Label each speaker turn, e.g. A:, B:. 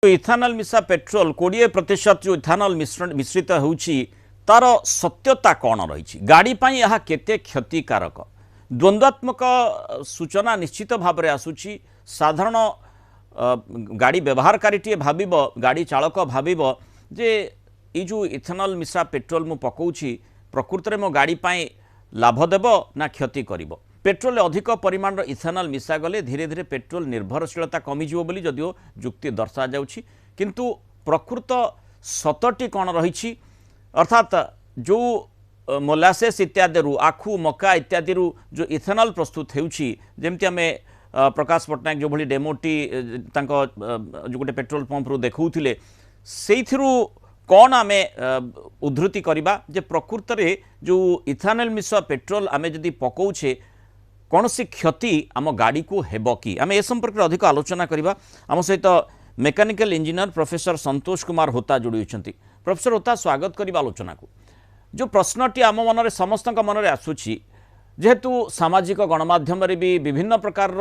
A: Ethanol मिसा petrol 20% जो ethanol मिश्रित होउछि तार सत्यता कौन रही गाड़ी यह केते क्षतिकारक द्वंद्वात्मक सूचना निश्चित भाव में आसुछि। साधारण गाड़ी व्यवहारकारी भाविब गाड़ी चालक भाविब जे ये जो इथानल मिसा पेट्रोल मु पकाउछि प्रकृत में मो गाड़ी लाभ देव ना क्षति करिवो। पेट्रोल अधिक परिमाण इथानल मिसा गले धीरे धीरे पेट्रोल निर्भरशीलता कमिजिवो बोली जदिओ जुक्ति दर्शा जाउछि, किंतु प्रकृत सतटी कौन रही अर्थात जो मोलासेस इत्यादि आखु मका इत्यादि जो इथेनॉल प्रस्तुत होउछि जेमति आमे प्रकाश पट्टनायक जो भली डेमोटी जो गोटे पेट्रोल पंप रु देखौथिले सेइथिरु कौन आमे उद्धृति करिबा जे प्रकृत रे जो इथानल मिसा पेट्रोल आमे जदि पकाउछे कौन सी क्षति आम गाड़ी को हेबो कि आमे ए संपर्क में अधिक आलोचना करिबा। आम सहित mechanical engineer professor Santosh Kumar होता जोड़ी होइछन्ति। प्रोफेसर होता स्वागत करिबा आलोचना को। जो प्रश्नटी आम मन में समस्त मन में आसुछि जेहेतु सामाजिक गणमाध्यम भी विभिन्न प्रकार